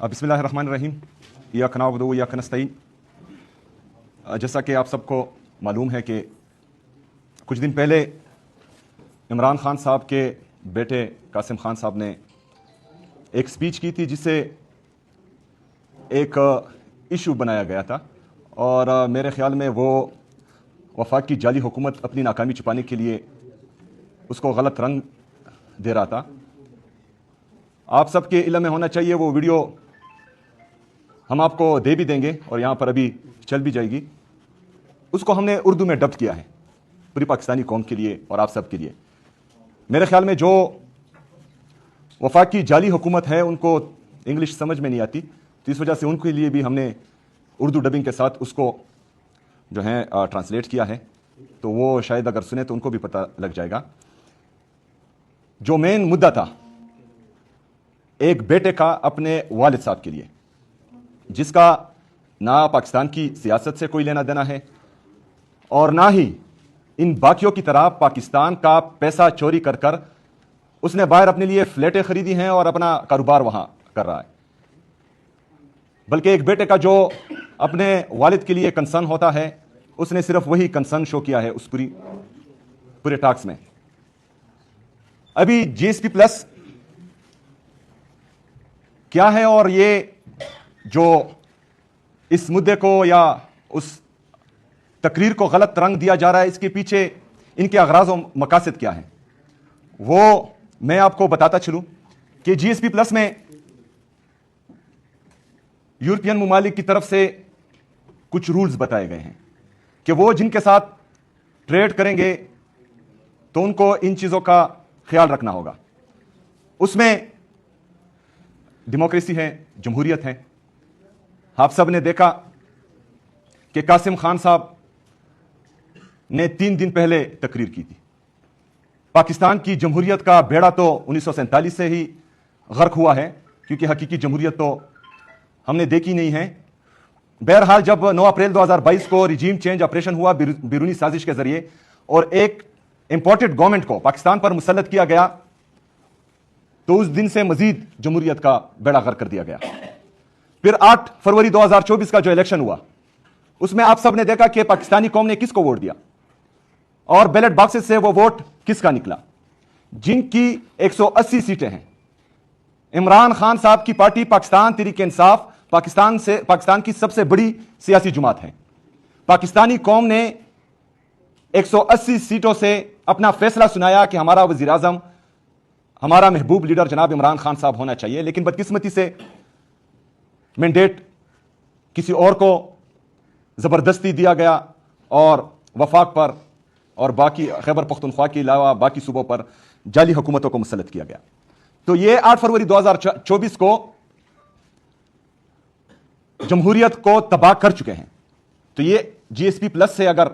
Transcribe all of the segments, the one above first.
बिस्मिल्लाहिर्रहमानिर्रहीम इय्याका नअबुदु व इय्याका नस्तईन। जैसा कि आप सबको मालूम है कि कुछ दिन पहले इमरान खान साहब के बेटे कासिम खान साहब ने एक स्पीच की थी जिससे एक इशू बनाया गया था और मेरे ख्याल में वो वफाक की जाली हुकूमत अपनी नाकामी छुपाने के लिए उसको गलत रंग दे रहा था। आप सबके इल्म में होना चाहिए, वो वीडियो हम आपको दे भी देंगे और यहाँ पर अभी चल भी जाएगी। उसको हमने उर्दू में डब किया है पूरी पाकिस्तानी कौम के लिए और आप सब के लिए। मेरे ख्याल में जो वफाक की जाली हुकूमत है उनको इंग्लिश समझ में नहीं आती, तो इस वजह से उनके लिए भी हमने उर्दू डबिंग के साथ उसको जो है ट्रांसलेट किया है, तो वो शायद अगर सुने तो उनको भी पता लग जाएगा। जो मेन मुद्दा था एक बेटे का अपने वालिद साहब के लिए, जिसका ना पाकिस्तान की सियासत से कोई लेना देना है और ना ही इन बाकियों की तरह पाकिस्तान का पैसा चोरी कर कर उसने बाहर अपने लिए फ्लैटें खरीदी हैं और अपना कारोबार वहां कर रहा है, बल्कि एक बेटे का जो अपने वालिद के लिए कंसर्न होता है उसने सिर्फ वही कंसर्न शो किया है उस पूरे टॉक्स में। अभी जीएसपी प्लस क्या है और ये जो इस मुद्दे को या उस तकरीर को गलत रंग दिया जा रहा है, इसके पीछे इनके अगराज और मकासद क्या है वो मैं आपको बताता चलूं कि जीएसपी प्लस में यूरोपियन ममालिक की तरफ से कुछ रूल्स बताए गए हैं कि वो जिनके साथ ट्रेड करेंगे तो उनको इन चीजों का ख्याल रखना होगा। उसमें डेमोक्रेसी है, जमहूरियत है। आप सब ने देखा कि कासिम खान साहब ने 3 दिन पहले तकरीर की थी। पाकिस्तान की जमहूरियत का बेड़ा तो 1947 से ही गर्क हुआ है, क्योंकि हकीकी जमहूरियत तो हमने देखी नहीं है। बहरहाल जब 9 अप्रैल 2022 को रिजीम चेंज ऑपरेशन हुआ बैरूनी साजिश के जरिए और एक इंपोर्टेड गवर्नमेंट को पाकिस्तान पर मुसल्लत किया गया, तो उस दिन से मजीद जमहूरियत का बेड़ा गर्क कर दिया गया। फिर 8 फरवरी 2024 का जो इलेक्शन हुआ उसमें आप सब ने देखा कि पाकिस्तानी कौम ने किसको वोट दिया और बैलेट बॉक्सेस से वो वोट किसका निकला। जिनकी 180 सीटें हैं, इमरान खान साहब की पार्टी पाकिस्तान तहरीक इंसाफ पाकिस्तान की सबसे बड़ी सियासी जुमात है। पाकिस्तानी कौम ने 180 सीटों से अपना फैसला सुनाया कि हमारा वजीर आजम, हमारा महबूब लीडर जनाब इमरान खान साहब होना चाहिए, लेकिन बदकिस्मती से मैंडेट किसी और को जबरदस्ती दिया गया और वफाक पर और बाकी खैबर पख्तूनख्वा के अलावा बाकी सूबों पर जाली हुकूमतों को मुसल्लत किया गया। तो ये 8 फरवरी 2024 को जमहूरियत को तबाह कर चुके हैं। तो ये जीएसपी प्लस से अगर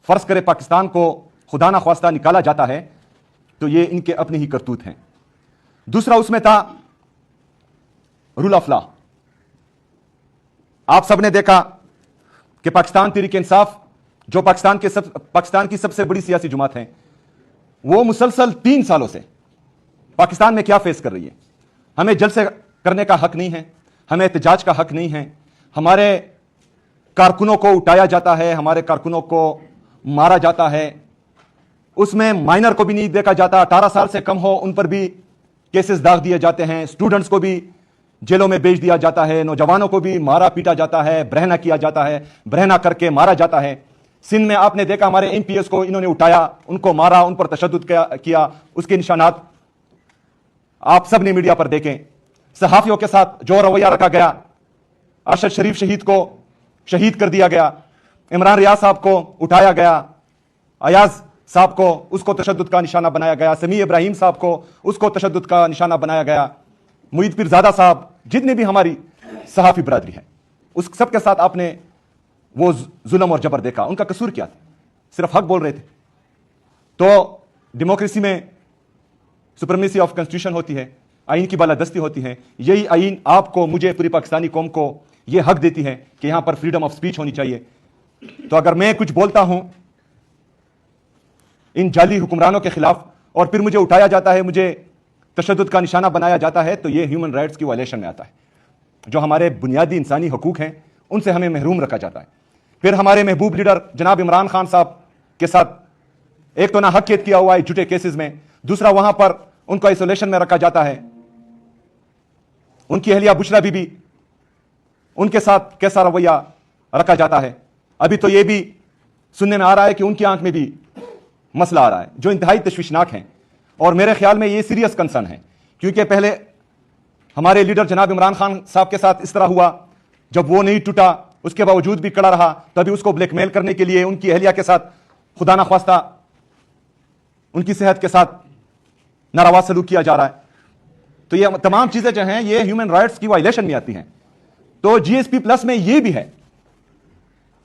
फर्ज करे पाकिस्तान को खुदा ना ख्वास्ता निकाला जाता है तो ये इनके अपने ही करतूत हैं। दूसरा उसमें था रूल ऑफ लॉ। आप सबने देखा कि पाकिस्तान तहरीक इंसाफ जो पाकिस्तान की सबसे बड़ी सियासी जुमात है, वो मुसलसल 3 सालों से पाकिस्तान में क्या फेस कर रही है। हमें जलसे करने का हक नहीं है, हमें एहतजाज का हक नहीं है, हमारे कारकुनों को उठाया जाता है, हमारे कारकुनों को मारा जाता है, उसमें माइनर को भी नहीं देखा जाता, 18 साल से कम हो उन पर भी केसेस दाग दिए जाते हैं, स्टूडेंट्स को भी जेलों में भेज दिया जाता है, नौजवानों को भी मारा पीटा जाता है, बरहना किया जाता है, बरहना करके मारा जाता है। सिंध में आपने देखा हमारे एमपीएस को इन्होंने उठाया, उनको मारा, उन पर तशद्दुद किया, उसके निशानात आप सब ने मीडिया पर देखें। सहाफियों के साथ जो रवैया रखा गया, अरशद शरीफ शहीद को शहीद कर दिया गया, इमरान रियाज साहब को उठाया गया, अयाज साहब को उसको तशद्दुद का निशाना बनाया गया, समी इब्राहिम साहब को उसको तशद्दुद का निशाना बनाया गया, मुईद पीरजादा साहब, जितने भी हमारी सहाफी बरादरी है उस सब के साथ आपने वो जुल्म और जबर देखा। उनका कसूर क्या था? सिर्फ हक बोल रहे थे। तो डेमोक्रेसी में सुप्रीमेसी ऑफ कॉन्स्टिट्यूशन होती है, आइन की बालादस्ती होती है। यही आइन आपको, मुझे, पूरी पाकिस्तानी कौम को यह हक देती है कि यहां पर फ्रीडम ऑफ स्पीच होनी चाहिए। तो अगर मैं कुछ बोलता हूं इन जाली हुक्मरानों के खिलाफ और फिर मुझे उठाया जाता है, मुझे तशद्दुद का निशाना बनाया जाता है, तो ये ह्यूमन राइट्स की वायलेशन में आता है। جو ہمارے بنیادی انسانی حقوق ہیں ان سے ہمیں محروم رکھا جاتا ہے. پھر ہمارے محبوب لیڈر جناب عمران خان صاحب کے ساتھ ایک تو ناحق قید کیا ہوا ہے جھوٹے کیسز میں، دوسرا وہاں پر ان کو آئسولیشن میں رکھا جاتا ہے. ان کی اہلیہ بشرا بی بی، ان کے ساتھ کیسا رویہ رکھا جاتا ہے. ابھی تو یہ بھی سننے میں آ رہا ہے کہ ان کی آنکھ میں بھی مسئلہ آ رہا ہے، جو انتہائی تشویشناک ہیں. اور میرے خیال میں یہ سیریس کنسرن ہے، کیونکہ پہلے ہمارے لیڈر جناب عمران خان صاحب کے ساتھ اس طرح ہوا، جب وہ نہیں ٹوٹا اس کے باوجود بھی کڑا رہا، تبھی اس کو بلیک میل کرنے کے لیے ان کی اہلیہ کے ساتھ خدا نخواستہ ان کی صحت کے ساتھ ناروا سلوک کیا جا رہا ہے. تو یہ تمام چیزیں جو ہیں یہ ہیومن رائٹس کی وائلیشن میں آتی ہیں. تو جی ایس پی پلس میں یہ بھی ہے.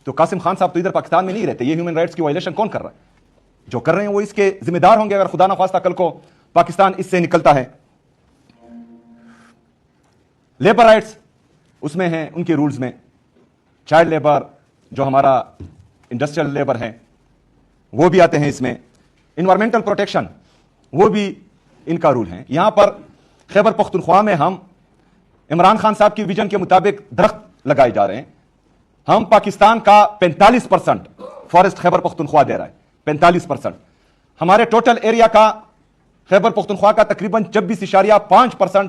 تو قاسم خان صاحب تو ادھر پاکستان میں نہیں رہتے، یہ ہیومن رائٹس کی وائلیشن کون کر رہا ہے؟ جو کر رہے ہیں وہ اس کے ذمہ دار ہوں گے اگر خدا نخواستہ کل کو پاکستان اس سے نکلتا ہے. لیبر رائٹس اس میں ہیں، ان کے رولز میں چائلڈ لیبر، جو ہمارا انڈسٹریل لیبر ہے وہ بھی آتے ہیں اس میں. انوائرمنٹل پروٹیکشن وہ بھی ان کا رول ہے. یہاں پر خیبر پختونخوا میں ہم عمران خان صاحب کی ویژن کے مطابق درخت لگائے جا رہے ہیں. ہم پاکستان کا 45% فارسٹ خیبر پختونخوا دے رہا ہے. 45% ہمارے ٹوٹل ایریا کا خیبر پختونخوا کا تقریباً 26.5%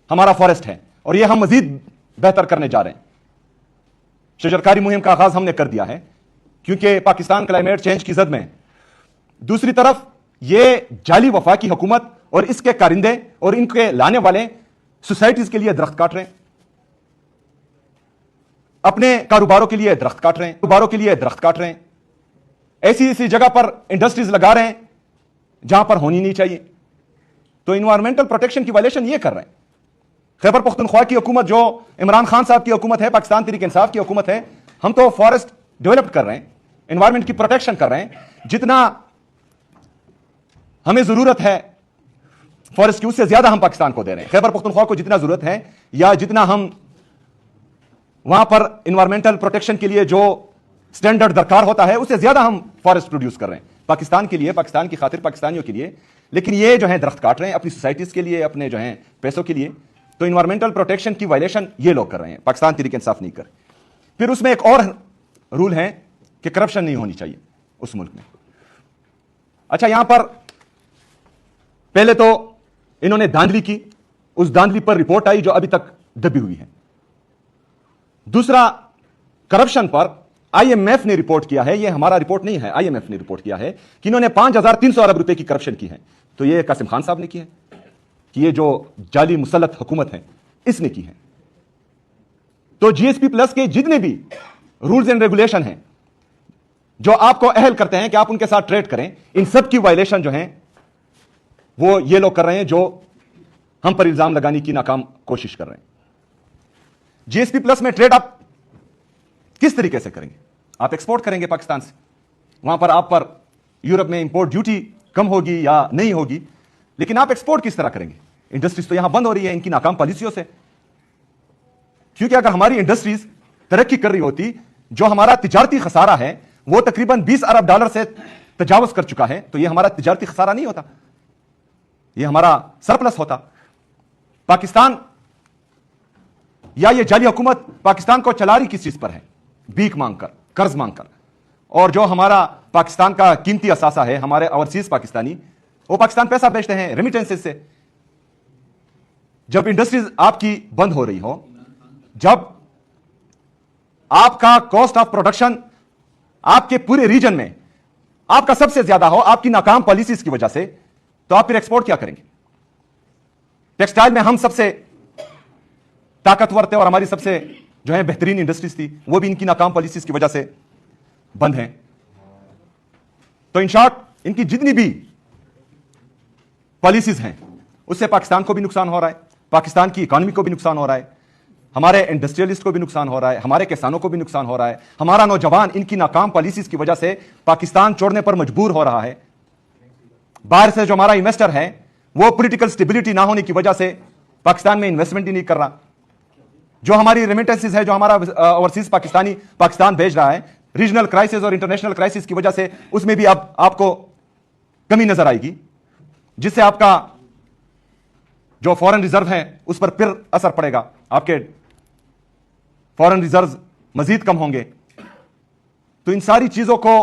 ہمارا فارسٹ ہے، اور یہ ہم مزید بہتر کرنے جا رہے ہیں. شجرکاری مہم کا آغاز ہم نے کر دیا ہے کیونکہ پاکستان کلائمیٹ چینج کی زد میں. دوسری طرف یہ جعلی وفاقی حکومت اور اس کے کارندے اور ان کے لانے والے سوسائٹیز کے لیے درخت کاٹ رہے ہیں، اپنے کاروباروں کے لیے درخت کاٹ رہے ہیں، ایسی جگہ پر انڈسٹریز لگا رہے ہیں جہاں پر ہونی نہیں چاہیے. تو انوائرمنٹل پروٹیکشن کی وائلیشن یہ کر رہے ہیں. خیبر پختونخوا کی حکومت جو عمران خان صاحب کی حکومت ہے، پاکستان تحریک انصاف کی حکومت ہے، ہم تو فارسٹ ڈیولپ کر رہے ہیں، انوائرمنٹ کی پروٹیکشن کر رہے ہیں. جتنا ہمیں ضرورت ہے فارسٹ کی اس سے زیادہ ہم پاکستان کو دے رہے ہیں. خیبر پختونخوا کو جتنا ضرورت ہے یا جتنا ہم وہاں پر انوائرمنٹل پروٹیکشن کے لیے جو سٹینڈرڈ درکار ہوتا ہے اس سے زیادہ ہم فارسٹ پروڈیوس کر رہے ہیں پاکستان کے لیے، پاکستان کی خاطر، پاکستانیوں کے لیے. لیکن یہ جو ہیں درخت کاٹ رہے ہیں اپنی سوسائٹیز کے لیے، اپنے جو ہیں پیسوں کے لیے. تو انوائرمنٹل پروٹیکشن کی وائلیشن یہ لوگ کر رہے ہیں، پاکستان تحریک انصاف نہیں کر. پھر اس میں ایک اور رول ہے کہ کرپشن نہیں ہونی چاہیے اس ملک میں. اچھا، یہاں پر پہلے تو انہوں نے دھاندلی کی، اس دھاندلی پر رپورٹ آئی جو ابھی تک دبی ہوئی ہے. دوسرا، کرپشن پر آئی ایم ایف نے رپورٹ کیا ہے، یہ ہمارا رپورٹ نہیں ہے، آئی ایم ایف نے رپورٹ کیا ہے کہ انہوں نے 5300 ارب روپے کی کرپشن کی ہے. تو یہ قاسم خان صاحب نے کی ہے کہ یہ جو جعلی مسلط حکومت ہے اس نے کی ہے. تو جی ایس پی پلس کے جتنے بھی رولز اینڈ ریگولیشن ہیں جو آپ کو اہل کرتے ہیں کہ آپ ان کے ساتھ ٹریڈ کریں، ان سب کی وائلیشن جو ہیں وہ یہ لوگ کر رہے ہیں جو ہم پر الزام لگانے کی ناکام کوشش کر رہے ہیں. جی ایس پی پلس میں ٹریڈ آپ کس طریقے سے کریں گے؟ آپ ایکسپورٹ کریں گے پاکستان سے، وہاں پر آپ پر یورپ میں امپورٹ ڈیوٹی کم ہوگی یا نہیں ہوگی، لیکن آپ ایکسپورٹ کس طرح کریں گے؟ انڈسٹریز تو یہاں بند ہو رہی ہے ان کی ناکام پالیسیوں سے. کیونکہ اگر ہماری انڈسٹریز ترقی کر رہی ہوتی، جو ہمارا تجارتی خسارہ ہے وہ تقریباً 20 ارب ڈالر سے تجاوز کر چکا ہے، تو یہ ہمارا تجارتی خسارہ نہیں ہوتا، یہ ہمارا سرپلس ہوتا. پاکستان یا یہ جعلی حکومت پاکستان کو چلا رہی کس چیز پر ہے؟ بھیک مانگ کر، قرض مانگ کر. اور جو ہمارا پاکستان کا قیمتی اثاثہ ہے، ہمارے اوورسیز پاکستانی، وہ پاکستان پیسہ بیچتے ہیں ریمیٹنسز سے. جب انڈسٹریز آپ کی بند ہو رہی ہو، جب آپ کا کاسٹ آف پروڈکشن آپ کے پورے ریجن میں آپ کا سب سے زیادہ ہو آپ کی ناکام پالیسیز کی وجہ سے، تو آپ پھر ایکسپورٹ کیا کریں گے؟ ٹیکسٹائل میں ہم سب سے طاقتور تھے اور ہماری سب سے جو ہے بہترین انڈسٹریز تھی، وہ بھی ان کی ناکام پالیسیز کی وجہ سے بند ہیں. تو ان شارٹ ان کی جتنی بھی پالیسیز ہیں اس سے پاکستان کو بھی نقصان ہو رہا ہے، پاکستان کی اکانومی کو بھی نقصان ہو رہا ہے، ہمارے انڈسٹریلسٹ کو بھی نقصان ہو رہا ہے، ہمارے کسانوں کو بھی نقصان ہو رہا ہے. ہمارا نوجوان ان کی ناکام پالیسیز کی وجہ سے پاکستان چھوڑنے پر مجبور ہو رہا ہے. باہر سے جو ہمارا انویسٹر ہے وہ پولیٹیکل سٹیبلٹی نہ ہونے کی وجہ سے پاکستان میں انویسٹمنٹ ہی نہیں کر رہا. جو ہماری ریمیٹنسز ہے، جو ہمارا اوورسیز پاکستانی پاکستان بھیج رہا ہے، ریجنل کرائسس اور انٹرنیشنل کرائسس کی وجہ سے اس میں بھی اب آپ کو کمی نظر آئے گی، جس سے آپ کا جو فورن ریزرو ہے اس پر پھر اثر پڑے گا، آپ کے फॉरेन रिजर्व मजीद कम होंगे। तो इन सारी चीजों को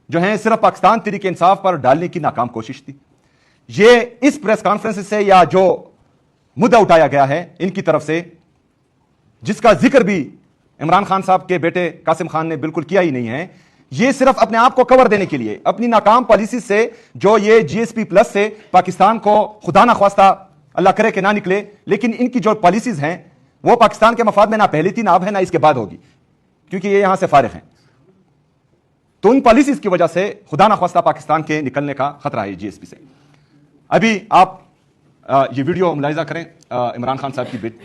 जो है सिर्फ पाकिस्तान तहरीक इंसाफ पर डालने की नाकाम कोशिश थी। ये इस प्रेस कॉन्फ्रेंस से या जो मुद्दा उठाया गया है इनकी तरफ से, जिसका जिक्र भी इमरान खान साहब के बेटे कासिम खान ने बिल्कुल किया ही नहीं है, ये सिर्फ अपने आप को कवर देने के लिए, अपनी नाकाम पॉलिसी से जो ये जीएसपी प्लस से पाकिस्तान को खुदा ना ख्वास्ता अल्लाह करे कि ना निकले, लेकिन इनकी जो पॉलिसीज हैं वो पाकिस्तान के मफाद में ना पहले थी, ना अब है, ना इसके बाद होगी, क्योंकि ये यहां से फारिग हैं। तो उन पॉलिसीज की वजह से खुदा ना ख्वास्ता पाकिस्तान के निकलने का खतरा है जीएसपी से। अभी आप ये वीडियो मुलाहिजा करें, इमरान खान साहब की बेटी